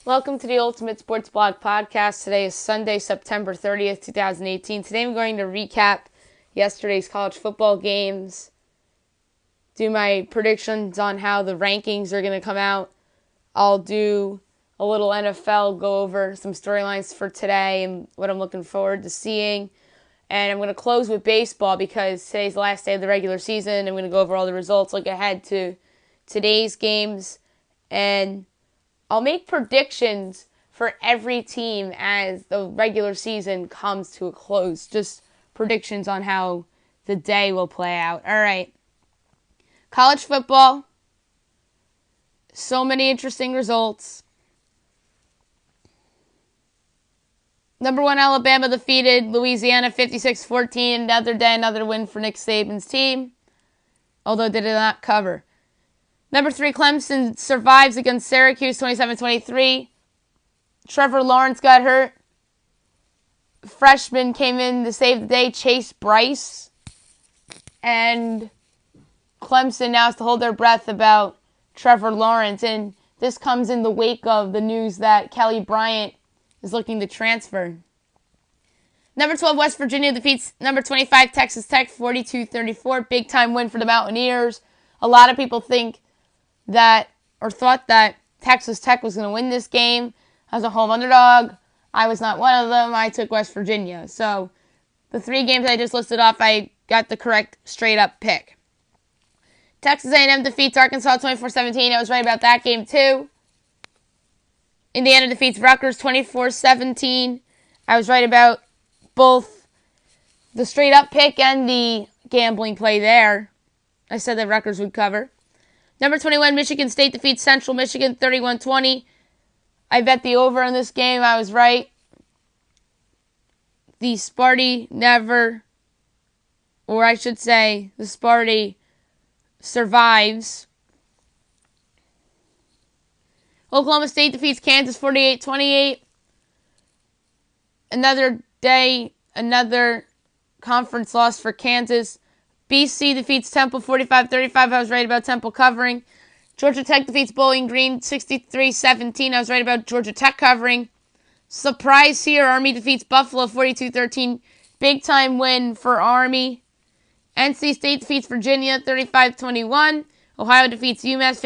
Welcome to the Ultimate Sports Blog Podcast. Today is Sunday, September 30th, 2018. Today I'm going to recap yesterday's college football games, do my predictions on how the rankings are going to come out. I'll do a little NFL, go over some storylines for today and what I'm looking forward to seeing. And I'm going to close with baseball because today's the last day of the regular season. I'm going to go over all the results, look ahead to today's games, and I'll make predictions for every team as the regular season comes to a close. Just predictions on how the day will play out. All right. College football. So many interesting results. Number 1, Alabama defeated Louisiana 56-14. Another day, another win for Nick Saban's team, although they did not cover. Number 3, Clemson survives against Syracuse 27-23. Trevor Lawrence got hurt. Freshman came in to save the day, Chase Bryce. And Clemson now has to hold their breath about Trevor Lawrence. And this comes in the wake of the news that Kelly Bryant is looking to transfer. Number 12, West Virginia defeats number 25, Texas Tech 42-34. Big time win for the Mountaineers. A lot of people thought that Texas Tech was going to win this game as a home underdog. I was not one of them. I took West Virginia. So the 3 games I just listed off, I got the correct straight-up pick. Texas A&M defeats Arkansas 24-17. I was right about that game too. Indiana defeats Rutgers 24-17. I was right about both the straight-up pick and the gambling play there. I said that Rutgers would cover. Number 21, Michigan State defeats Central Michigan 31-20. I bet the over in this game. I was right. The Sparty survives. Oklahoma State defeats Kansas 48-28. Another day, another conference loss for Kansas. BC defeats Temple 45-35. I was right about Temple covering. Georgia Tech defeats Bowling Green 63-17. I was right about Georgia Tech covering. Surprise here, Army defeats Buffalo 42-13. Big time win for Army. NC State defeats Virginia 35-21. Ohio defeats UMass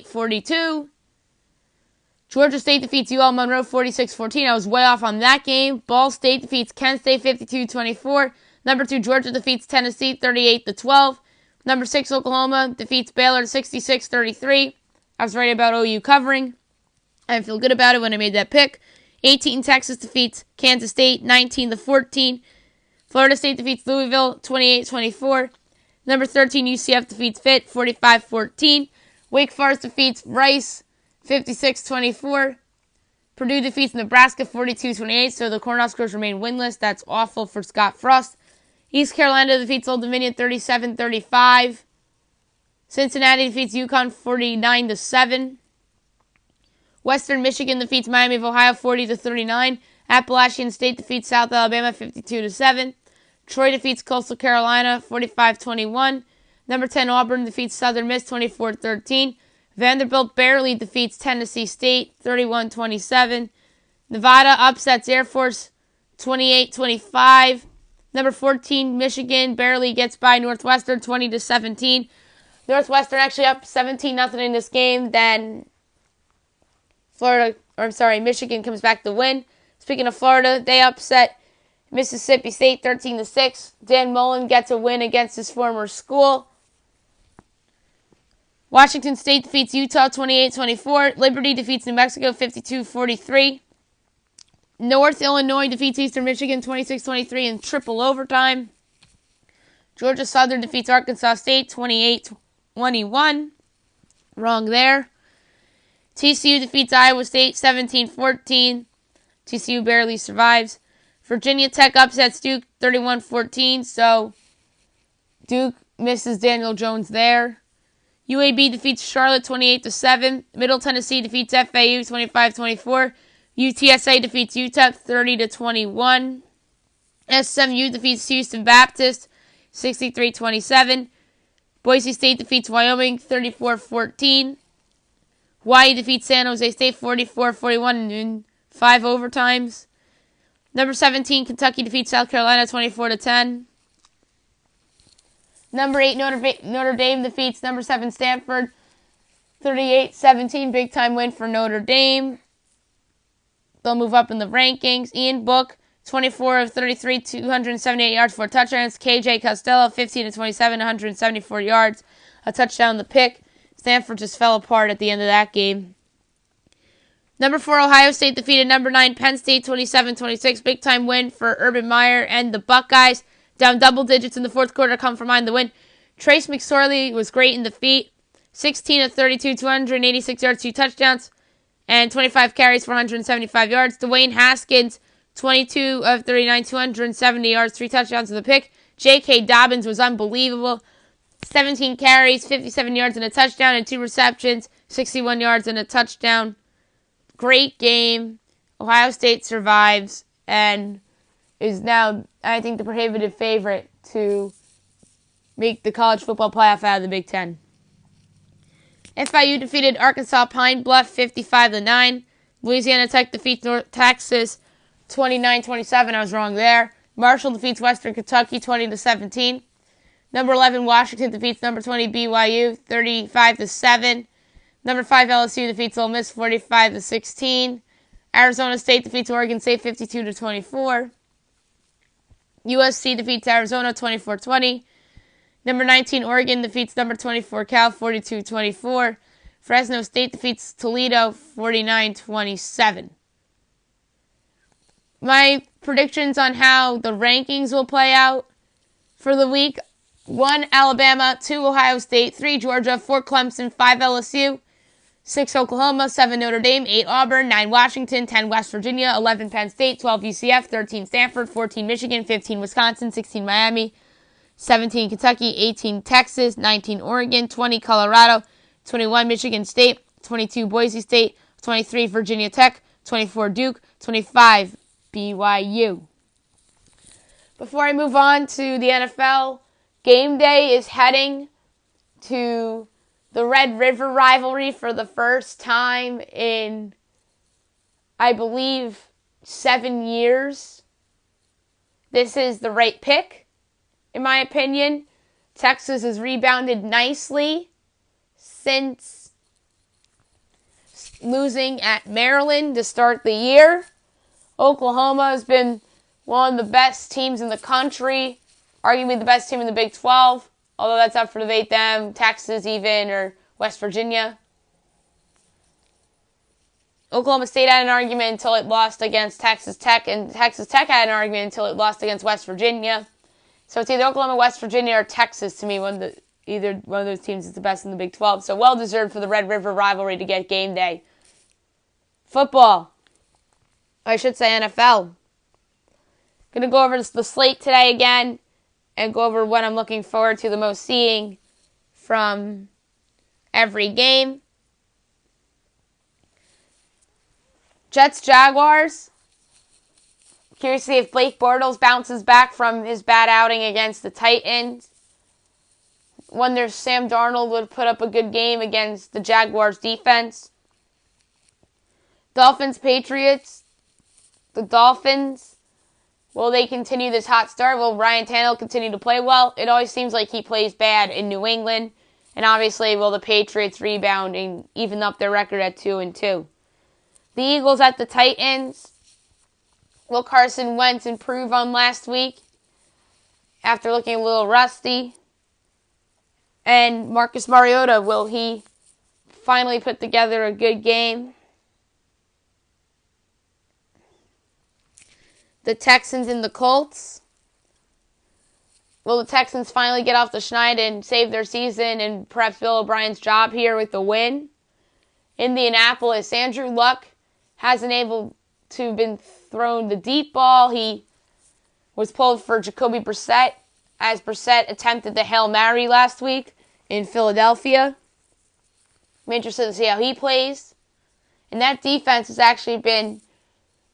58-42. Georgia State defeats UL Monroe 46-14. I was way off on that game. Ball State defeats Kent State 52-24. Number 2, Georgia defeats Tennessee 38-12. Number 6, Oklahoma defeats Baylor 66-33. I was right about OU covering. I feel good about it when I made that pick. 18, Texas defeats Kansas State 19-14. Florida State defeats Louisville 28-24. Number 13, UCF defeats Pitt 45-14. Wake Forest defeats Rice 56-24. Purdue defeats Nebraska 42-28, so the Cornhuskers remain winless. That's awful for Scott Frost. East Carolina defeats Old Dominion 37-35. Cincinnati defeats UConn 49-7. Western Michigan defeats Miami of Ohio 40-39. Appalachian State defeats South Alabama 52-7. Troy defeats Coastal Carolina 45-21. Number 10, Auburn defeats Southern Miss 24-13. Vanderbilt barely defeats Tennessee State 31-27. Nevada upsets Air Force 28-25. Number 14, Michigan barely gets by Northwestern 20-17. Northwestern actually up 17-0 in this game. Then Michigan comes back to win. Speaking of Florida, they upset Mississippi State 13-6. Dan Mullen gets a win against his former school. Washington State defeats Utah 28-24. Liberty defeats New Mexico 52-43. North Illinois defeats Eastern Michigan 26-23 in triple overtime. Georgia Southern defeats Arkansas State 28-21. Wrong there. TCU defeats Iowa State 17-14. TCU barely survives. Virginia Tech upsets Duke 31-14, so Duke misses Daniel Jones there. UAB defeats Charlotte 28-7. Middle Tennessee defeats FAU 25-24. UTSA defeats UTEP 30-21. SMU defeats Houston Baptist 63-27. Boise State defeats Wyoming 34-14. Hawaii defeats San Jose State 44-41 in 5 overtimes. Number 17, Kentucky defeats South Carolina 24-10. Number 8, Notre Dame defeats number 7, Stanford 38-17. Big time win for Notre Dame. They'll move up in the rankings. Ian Book, 24 of 33, 278 yards, 4 touchdowns. KJ Costello, 15 of 27, 174 yards, a touchdown, the pick. Stanford just fell apart at the end of that game. Number 4, Ohio State defeated number 9, Penn State 27-26. Big time win for Urban Meyer and the Buckeyes. Down double digits in the fourth quarter, come from behind the win. Trace McSorley was great in defeat. 16 of 32, 286 yards, 2 touchdowns, and 25 carries for 175 yards. Dwayne Haskins, 22 of 39, 270 yards, 3 touchdowns with a pick. J.K. Dobbins was unbelievable. 17 carries, 57 yards and a touchdown, and 2 receptions, 61 yards and a touchdown. Great game. Ohio State survives and is now, I think, the prohibitive favorite to make the college football playoff out of the Big Ten. FIU defeated Arkansas Pine Bluff 55-9. Louisiana Tech defeats North Texas 29-27. I was wrong there. Marshall defeats Western Kentucky 20-17. Number 11 Washington defeats number 20 BYU 35-7. Number 5 LSU defeats Ole Miss 45-16. Arizona State defeats Oregon State 52-24. USC defeats Arizona 24-20. Number 19 Oregon defeats number 24 Cal 42-24. Fresno State defeats Toledo 49-27. My predictions on how the rankings will play out for the week: 1 Alabama, 2 Ohio State, 3 Georgia, 4 Clemson, 5 LSU, 6 Oklahoma, 7 Notre Dame, 8 Auburn, 9 Washington, 10 West Virginia, 11 Penn State, 12 UCF, 13 Stanford, 14 Michigan, 15 Wisconsin, 16 Miami, 17 Kentucky, 18 Texas, 19 Oregon, 20 Colorado, 21 Michigan State, 22 Boise State, 23 Virginia Tech, 24 Duke, 25 BYU. Before I move on to the NFL, game day is heading to the Red River rivalry for the first time in, I believe, 7 years. This is the right pick, in my opinion. Texas has rebounded nicely since losing at Maryland to start the year. Oklahoma has been one of the best teams in the country, arguably the best team in the Big 12, although that's up for debate them, Texas even, or West Virginia. Oklahoma State had an argument until it lost against Texas Tech, and Texas Tech had an argument until it lost against West Virginia. So it's either Oklahoma, West Virginia, or Texas to me. Either one of those teams is the best in the Big 12. So well-deserved for the Red River rivalry to get game day. Football. I should say NFL. Going to go over the slate today again and go over what I'm looking forward to the most seeing from every game. Jets-Jaguars. Curious to see if Blake Bortles bounces back from his bad outing against the Titans. Wonder if Sam Darnold would put up a good game against the Jaguars defense. Dolphins-Patriots. The Dolphins, will they continue this hot start? Will Ryan Tannehill continue to play well? It always seems like he plays bad in New England. And obviously, will the Patriots rebound and even up their record at 2-2? The Eagles at the Titans. Will Carson Wentz improve on last week after looking a little rusty? And Marcus Mariota, will he finally put together a good game? The Texans and the Colts. Will the Texans finally get off the schneid and save their season and perhaps Bill O'Brien's job here with the win? Indianapolis, Andrew Luck hasn't able to been thrown the deep ball. He was pulled for Jacoby Brissett as Brissett attempted the Hail Mary last week in Philadelphia. I'm interested to see how he plays. And that defense has actually been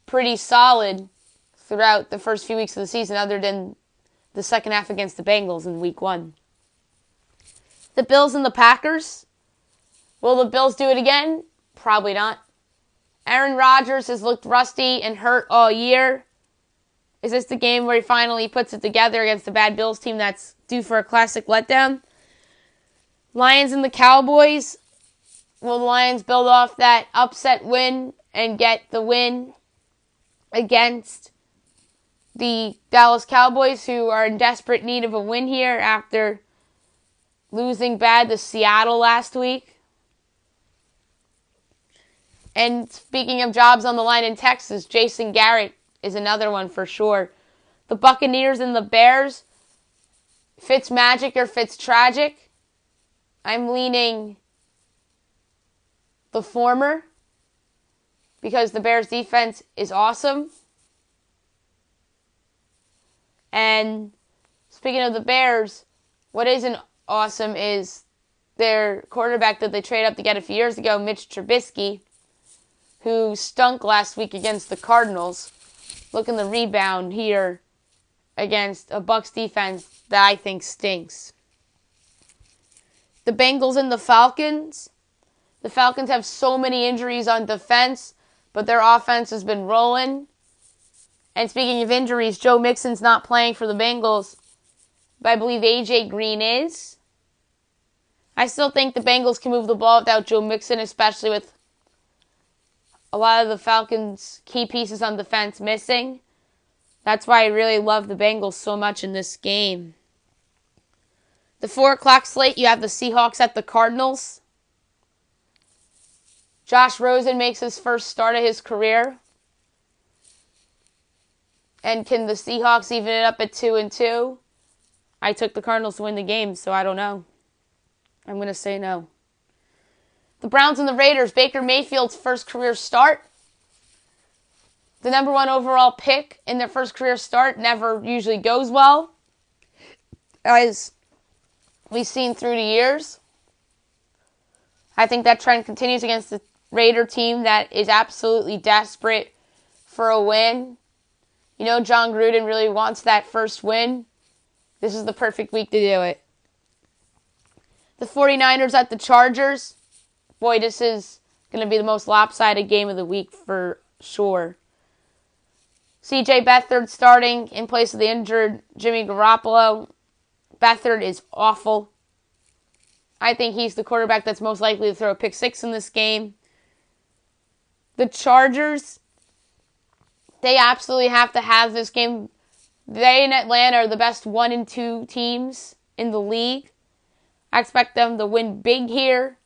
pretty solid throughout the first few weeks of the season, other than the second half against the Bengals in week 1. The Bills and the Packers. Will the Bills do it again? Probably not. Aaron Rodgers has looked rusty and hurt all year. Is this the game where he finally puts it together against the bad Bills team that's due for a classic letdown? Lions and the Cowboys. Will the Lions build off that upset win and get the win against the Dallas Cowboys, who are in desperate need of a win here after losing bad to Seattle last week? And speaking of jobs on the line in Texas, Jason Garrett is another one for sure. The Buccaneers and the Bears. Fitz magic or Fitz tragic? I'm leaning the former because the Bears defense is awesome. And speaking of the Bears, what isn't awesome is their quarterback that they traded up to get a few years ago, Mitch Trubisky, who stunk last week against the Cardinals. Looking to rebound here against a Bucs defense that I think stinks. The Bengals and the Falcons. The Falcons have so many injuries on defense, but their offense has been rolling. And speaking of injuries, Joe Mixon's not playing for the Bengals, but I believe A.J. Green is. I still think the Bengals can move the ball without Joe Mixon, especially with a lot of the Falcons' key pieces on defense missing. That's why I really love the Bengals so much in this game. The 4 o'clock slate, you have the Seahawks at the Cardinals. Josh Rosen makes his first start of his career. And can the Seahawks even it up at 2-2? I took the Cardinals to win the game, so I don't know. I'm going to say no. The Browns and the Raiders. Baker Mayfield's first career start. The number 1 overall pick in their first career start never usually goes well, as we've seen through the years. I think that trend continues against the Raider team that is absolutely desperate for a win. You know, John Gruden really wants that first win. This is the perfect week to do it. The 49ers at the Chargers. Boy, this is going to be the most lopsided game of the week for sure. C.J. Beathard starting in place of the injured Jimmy Garoppolo. Beathard is awful. I think he's the quarterback that's most likely to throw a pick 6 in this game. The Chargers, they absolutely have to have this game. They and Atlanta are the best 1 and 2 teams in the league. I expect them to win big here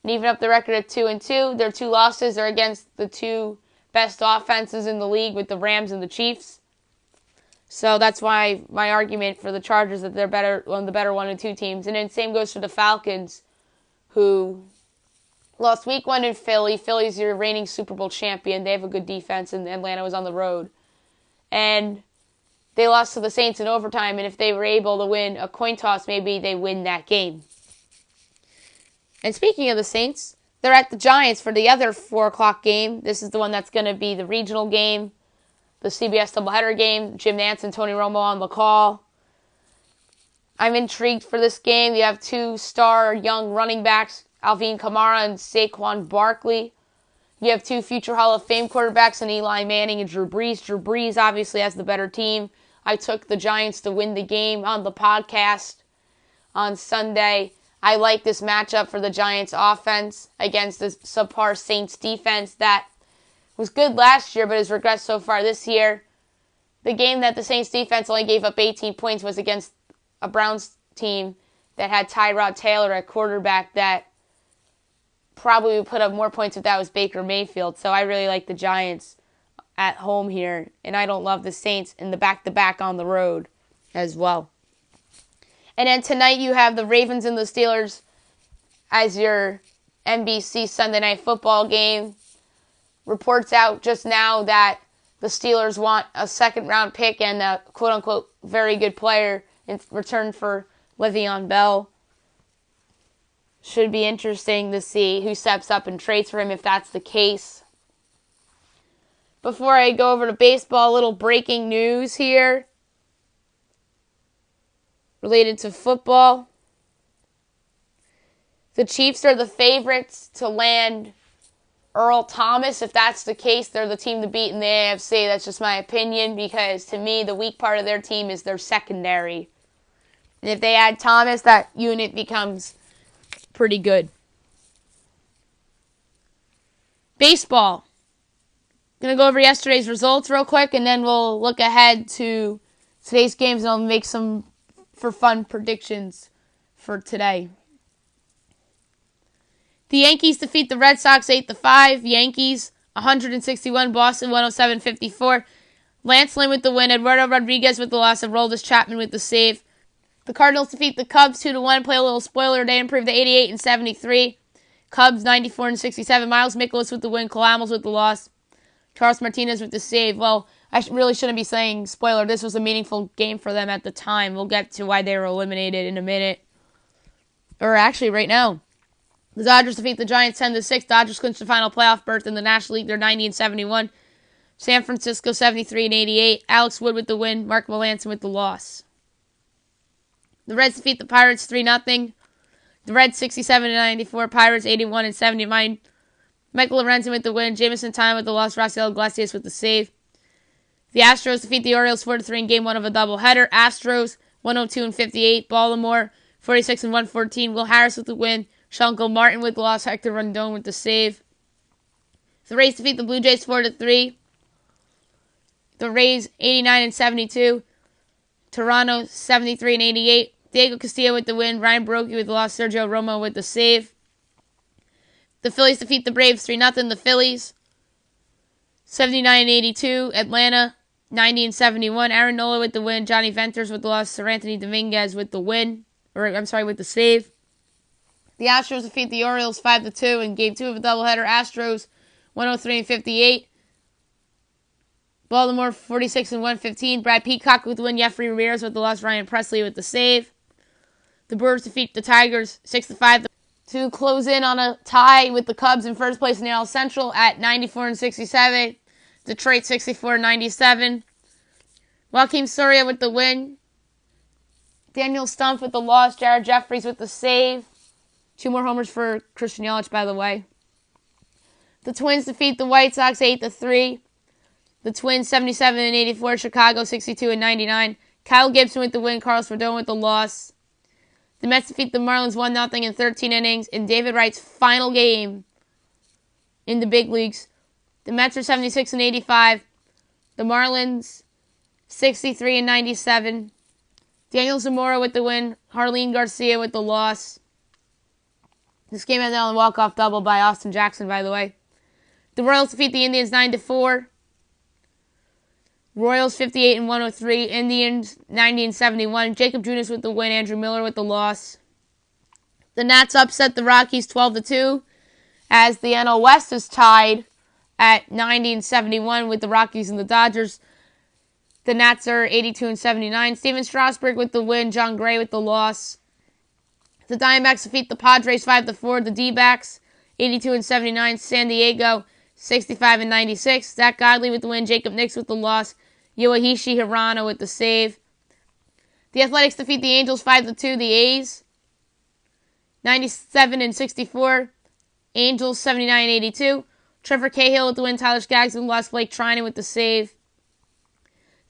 and even up the record at 2-2. Their 2 losses are against the 2 best offenses in the league with the Rams and the Chiefs. So that's why my argument for the Chargers that they're one of the better 1 and 2 teams. And then same goes for the Falcons, who lost week 1 in Philly. Philly's your reigning Super Bowl champion. They have a good defense, and Atlanta was on the road. And they lost to the Saints in overtime, and if they were able to win a coin toss, maybe they win that game. And speaking of the Saints, they're at the Giants for the other 4 o'clock game. This is the one that's going to be the regional game, the CBS doubleheader game. Jim Nantz and Tony Romo on the call. I'm intrigued for this game. You have 2 star young running backs, Alvin Kamara and Saquon Barkley. You have 2 future Hall of Fame quarterbacks in Eli Manning and Drew Brees. Drew Brees obviously has the better team. I took the Giants to win the game on the podcast on Sunday. I like this matchup for the Giants offense against the subpar Saints defense that was good last year but has regressed so far this year. The game that the Saints defense only gave up 18 points was against a Browns team that had Tyrod Taylor at quarterback that probably would put up more points if that was Baker Mayfield. So I really like the Giants at home here, and I don't love the Saints in the back-to-back on the road as well. And then tonight you have the Ravens and the Steelers as your NBC Sunday Night Football game. Reports out just now that the Steelers want a second-round pick and a quote-unquote very good player in return for Le'Veon Bell. Should be interesting to see who steps up and trades for him if that's the case. Before I go over to baseball, a little breaking news here related to football. The Chiefs are the favorites to land Earl Thomas. If that's the case, they're the team to beat in the AFC. That's just my opinion, because to me, the weak part of their team is their secondary. And if they add Thomas, that unit becomes pretty good. Baseball. Going to go over yesterday's results real quick, and then we'll look ahead to today's games, and I'll make some for fun predictions for today. The Yankees defeat the Red Sox 8-5. Yankees 161, Boston 107-54. Lance Lynn with the win, Eduardo Rodriguez with the loss, and Aroldis Chapman with the save. The Cardinals defeat the Cubs 2-1. Play a little spoiler. They improved to 88-73. Cubs 94-67. Miles Mikolas with the win. Cole Hamels with the loss. Charles Martinez with the save. Well, I really shouldn't be saying spoiler. This was a meaningful game for them at the time. We'll get to why they were eliminated in a minute. Or actually, right now. The Dodgers defeat the Giants 10-6. Dodgers clinch the final playoff berth in the National League. They're 90-71. San Francisco 73-88. Alex Wood with the win. Mark Melancon with the loss. The Reds defeat the Pirates 3-0. The Reds 67-94. Pirates 81-79. Michael Lorenzen with the win. Jameson Time with the loss. Rafael Iglesias with the save. The Astros defeat the Orioles 4-3 in Game 1 of a doubleheader. Astros 102-58. Baltimore 46-114. Will Harris with the win. Shanko Martin with the loss. Hector Rondon with the save. The Rays defeat the Blue Jays 4-3. The Rays 89-72. Toronto 73-88. Diego Castillo with the win. Ryan Brockie with the loss. Sergio Romo with the save. The Phillies defeat the Braves 3-0. The Phillies 79-82. Atlanta 90-71. Aaron Nola with the win. Johnny Venters with the loss. Sir Anthony Dominguez with the win. With the save. The Astros defeat the Orioles 5-2 in Game 2 of a doubleheader. Astros 103-58. Baltimore 46-115. Brad Peacock with the win. Jeffrey Ramirez with the loss. Ryan Presley with the save. The Brewers defeat the Tigers 6-5 to close in on a tie with the Cubs in first place in the AL Central at 94-67. Detroit 64-97. Joakim Soria with the win. Daniel Stumpf with the loss. Jared Jeffries with the save. 2 more homers for Christian Yelich, by the way. The Twins defeat the White Sox 8-3. The Twins 77-84. Chicago 62-99. Kyle Gibson with the win. Carlos Rodon with the loss. The Mets defeat the Marlins 1-0 in 13 innings in David Wright's final game in the big leagues. The Mets are 76-85. The Marlins 63-97. Daniel Zamora with the win. Harleen Garcia with the loss. This game ended on a walk-off double by Austin Jackson, by the way. The Royals defeat the Indians 9-4. Royals 58-103. Indians 90-71. Jacob Junis with the win. Andrew Miller with the loss. The Nats upset the Rockies 12-2 as the NL West is tied at 90-71 with the Rockies and the Dodgers. The Nats are 82-79. Steven Strasburg with the win. John Gray with the loss. The Diamondbacks defeat the Padres 5-4. The D-backs 82-79. San Diego 65-96. Zach Godley with the win. Jacob Nix with the loss. Yoichi Hirano with the save. The Athletics defeat the Angels 5-2. The A's 97-64. Angels 79-82. Trevor Cahill with the win. Tyler Skaggs with the loss. Blake Trinan with the save.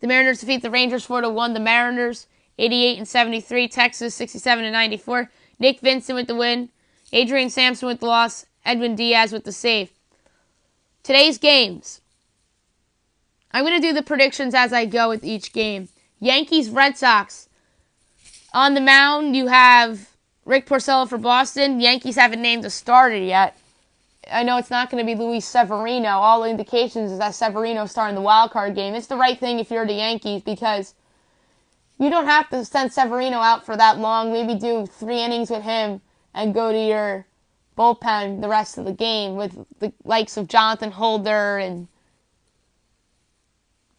The Mariners defeat the Rangers 4-1. The Mariners 88-73. Texas 67-94. Nick Vincent with the win. Adrian Sampson with the loss. Edwin Diaz with the save. Today's games. I'm going to do the predictions as I go with each game. Yankees, Red Sox. On the mound, you have Rick Porcello for Boston. Yankees haven't named a starter yet. I know it's not going to be Luis Severino. All indications is that Severino starting the wild card game. It's the right thing if you're the Yankees because you don't have to send Severino out for that long. Maybe do 3 innings with him and go to your bullpen the rest of the game with the likes of Jonathan Holder and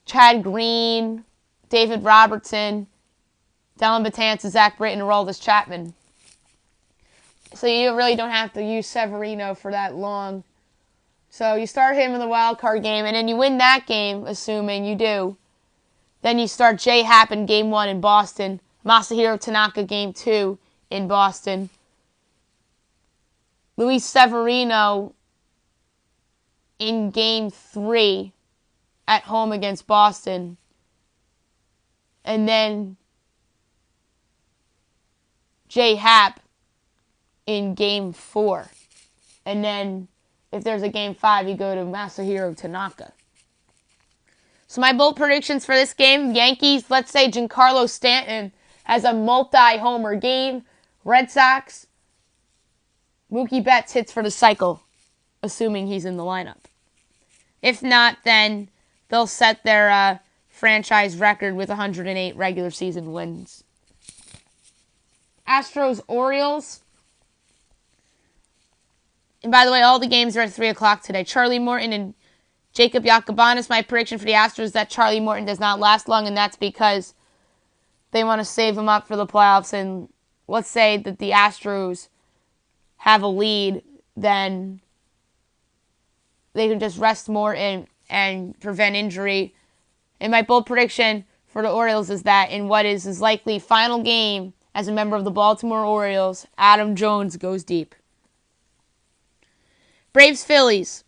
Chad Green, David Robertson, Dellin Betances, Zach Britton, and Aroldis Chapman. So you really don't have to use Severino for that long. So you start him in the wild card game, and then you win that game, assuming you do. Then you start J. Happ in Game 1 in Boston, Masahiro Tanaka Game 2 in Boston. Luis Severino in Game 3 at home against Boston. And then J-Happ in Game 4. And then if there's a Game 5, you go to Masahiro Tanaka. So my bold predictions for this game, Yankees, let's say Giancarlo Stanton has a multi-homer game. Red Sox, Mookie Betts hits for the cycle, assuming he's in the lineup. If not, then they'll set their franchise record with 108 regular season wins. Astros-Orioles. And by the way, all the games are at 3 o'clock today. Charlie Morton and Jacob Yacobanis. My prediction for the Astros is that Charlie Morton does not last long, and that's because they want to save him up for the playoffs. And let's say that the Astros have a lead, then they can just rest Morton and prevent injury. And my bold prediction for the Orioles is that in what is his likely final game as a member of the Baltimore Orioles, Adam Jones goes deep. Braves-Phillies.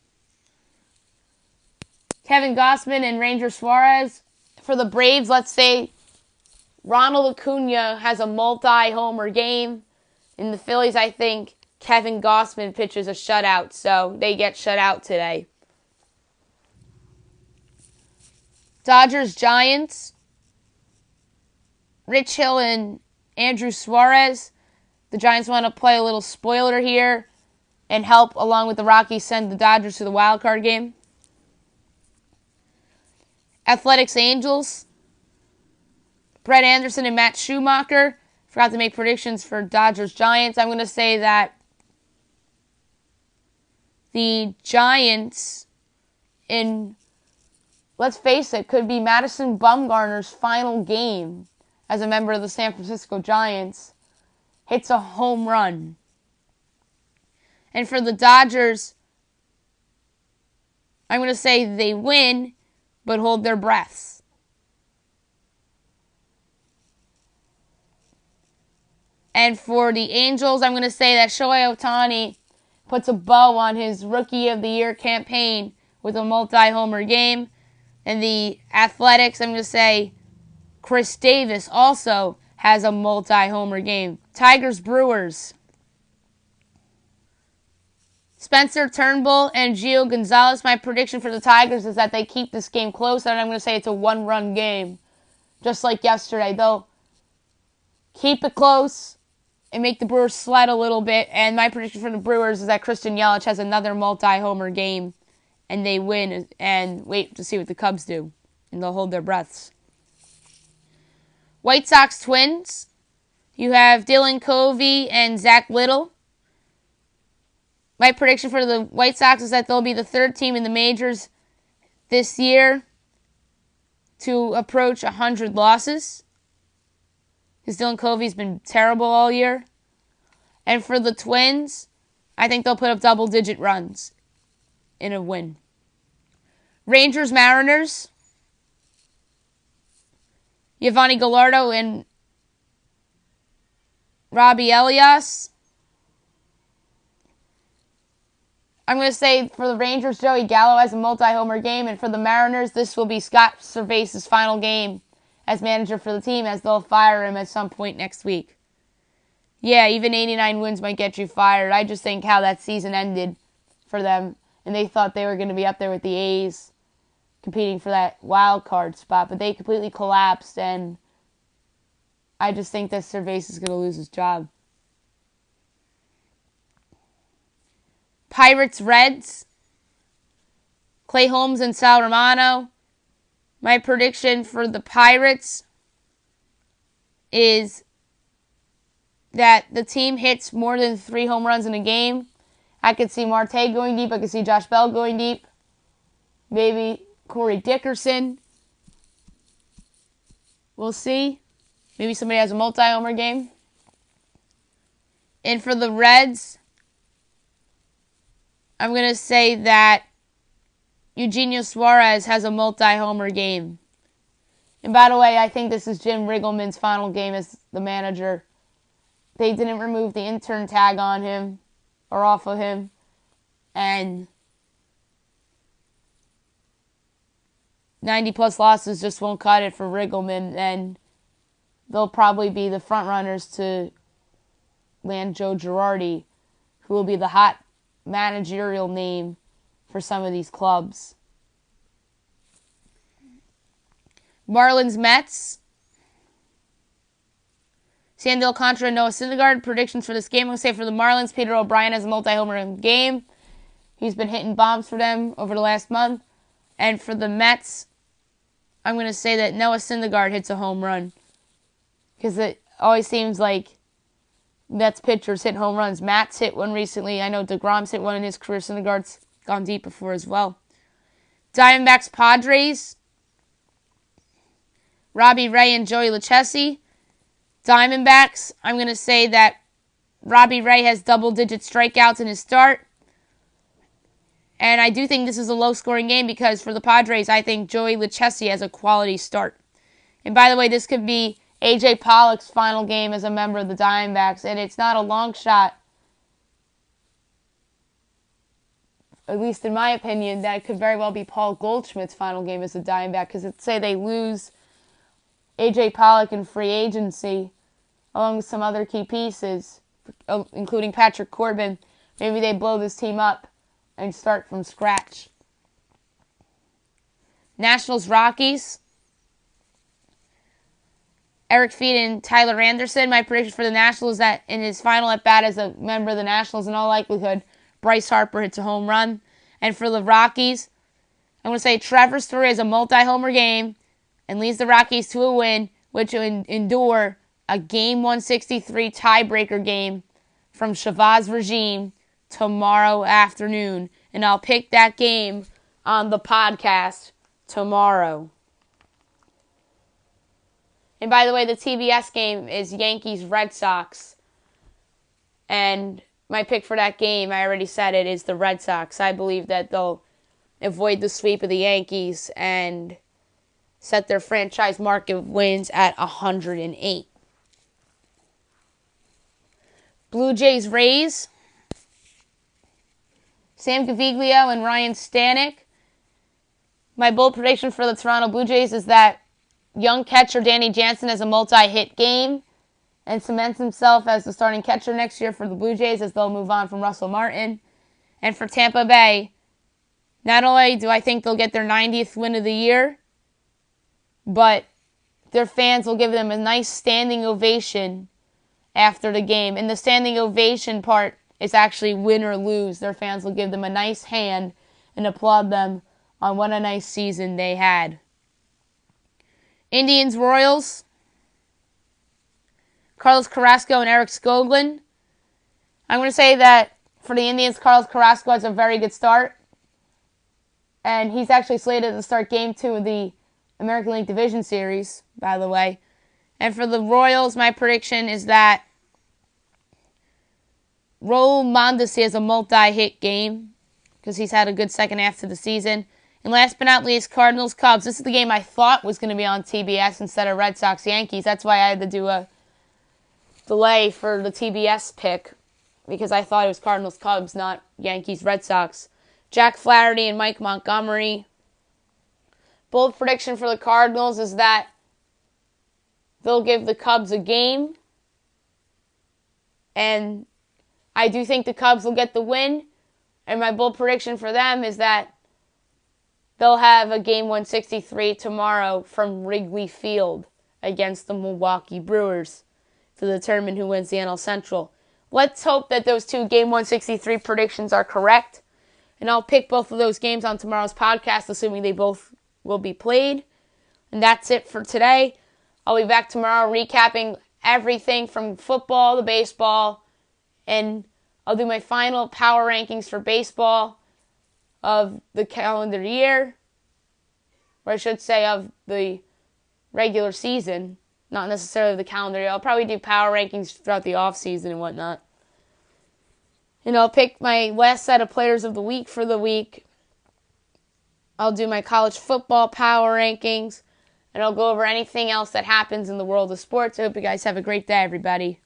Kevin Gausman and Ranger Suarez. For the Braves, let's say Ronald Acuna has a multi-homer game. In the Phillies, I think Kevin Gausman pitches a shutout, so they get shut out today. Dodgers-Giants. Rich Hill and Andrew Suarez. The Giants want to play a little spoiler here and help, along with the Rockies, send the Dodgers to the wild card game. Athletics-Angels. Brett Anderson and Matt Schumacher. Forgot to make predictions for Dodgers-Giants. I'm going to say that the Giants, let's face it, could be Madison Bumgarner's final game as a member of the San Francisco Giants, hits a home run. And for the Dodgers, I'm going to say they win, but hold their breaths. And for the Angels, I'm going to say that Shohei Ohtani puts a bow on his Rookie of the Year campaign with a multi-homer game. And the Athletics, I'm going to say Chris Davis also has a multi-homer game. Tigers-Brewers. Spencer Turnbull and Gio Gonzalez. My prediction for the Tigers is that they keep this game close, and I'm going to say it's a one-run game. Just like yesterday. They'll keep it close and make the Brewers sweat a little bit. And my prediction for the Brewers is that Christian Yelich has another multi-homer game, and they win and wait to see what the Cubs do. And they'll hold their breaths. White Sox-Twins. You have Dylan Covey and Zach Little. My prediction for the White Sox is that they'll be the third team in the majors this year to approach 100 losses. Because Dylan Covey's been terrible all year. And for the Twins, I think they'll put up double-digit runs in a win. Rangers-Mariners. Giovanni Gallardo and Robbie Elias. I'm going to say for the Rangers, Joey Gallo has a multi-homer game. And for the Mariners, this will be Scott Servais's final game as manager for the team, as they'll fire him at some point next week. Yeah, even 89 wins might get you fired. I just think how that season ended for them. And they thought they were going to be up there with the A's, competing for that wild card spot. But they completely collapsed, and I just think that Servais is going to lose his job. Pirates-Reds. Clay Holmes and Sal Romano. My prediction for the Pirates is that the team hits more than 3 home runs in a game. I could see Marte going deep. I could see Josh Bell going deep. Maybe Corey Dickerson. We'll see. Maybe somebody has a multi-homer game. And for the Reds, I'm going to say that Eugenio Suarez has a multi-homer game. And by the way, I think this is Jim Riggleman's final game as the manager. They didn't remove the intern tag on him or off of him. And 90-plus losses just won't cut it for Riggleman, and they'll probably be the front runners to land Joe Girardi, who will be the hot managerial name for some of these clubs. Marlins, Mets. Sandy Alcantara, Noah Syndergaard. Predictions for this game. I'm going to say for the Marlins, Peter O'Brien has a multi-homer game. He's been hitting bombs for them over the last month. And for the Mets, I'm going to say that Noah Syndergaard hits a home run. Because it always seems like Mets pitchers hit home runs. Matt's hit one recently. I know DeGrom's hit one in his career. Syndergaard's gone deep before as well. Diamondbacks, Padres. Robbie Ray and Joey Lucchesi. Diamondbacks, I'm going to say that Robbie Ray has double-digit strikeouts in his start. And I do think this is a low-scoring game because for the Padres, I think Joey Lucchesi has a quality start. And by the way, this could be A.J. Pollock's final game as a member of the Diamondbacks, and it's not a long shot, at least in my opinion, that it could very well be Paul Goldschmidt's final game as a Diamondback, because let's say they lose A.J. Pollock in free agency, along with some other key pieces, including Patrick Corbin. Maybe they blow this team up and start from scratch. Nationals, Rockies. Eric Feed and Tyler Anderson. My prediction for the Nationals is that in his final at-bat as a member of the Nationals, in all likelihood, Bryce Harper hits a home run. And for the Rockies, I'm going to say Trevor Story has a multi-homer game and leads the Rockies to a win, which will endure a Game 163 tiebreaker game from Shavaz regime tomorrow afternoon. And I'll pick that game on the podcast tomorrow. And by the way, the TBS game is Yankees-Red Sox. And my pick for that game, I already said it, is the Red Sox. I believe that they'll avoid the sweep of the Yankees and set their franchise mark of wins at 108. Blue Jays, Rays. Sam Gaviglio and Ryan Stanek. My bold prediction for the Toronto Blue Jays is that young catcher Danny Jansen has a multi-hit game and cements himself as the starting catcher next year for the Blue Jays as they'll move on from Russell Martin. And for Tampa Bay, not only do I think they'll get their 90th win of the year, but their fans will give them a nice standing ovation after the game. And the standing ovation part is actually win or lose. Their fans will give them a nice hand and applaud them on what a nice season they had. Indians, Royals. Carlos Carrasco and Eric Skoglund. I'm going to say that for the Indians, Carlos Carrasco has a very good start. And he's actually slated to start Game 2 of the American League Division Series, by the way. And for the Royals, my prediction is that Raul Mondesi has a multi-hit game because he's had a good second half to the season. And last but not least, Cardinals, Cubs. This is the game I thought was going to be on TBS instead of Red Sox, Yankees. That's why I had to do a delay for the TBS pick because I thought it was Cardinals, Cubs, not Yankees, Red Sox. Jack Flaherty and Mike Montgomery. Bold prediction for the Cardinals is that they'll give the Cubs a game. And I do think the Cubs will get the win. And my bold prediction for them is that they'll have a Game 163 tomorrow from Wrigley Field against the Milwaukee Brewers to determine who wins the NL Central. Let's hope that those two Game 163 predictions are correct. And I'll pick both of those games on tomorrow's podcast, assuming they both will be played. And that's it for today. I'll be back tomorrow recapping everything from football to baseball. And I'll do my final power rankings for baseball of the calendar year. Or I should say of the regular season. Not necessarily the calendar year. I'll probably do power rankings throughout the off season and whatnot. And I'll pick my last set of players of the week for the week. I'll do my college football power rankings. And I'll go over anything else that happens in the world of sports. I hope you guys have a great day, everybody.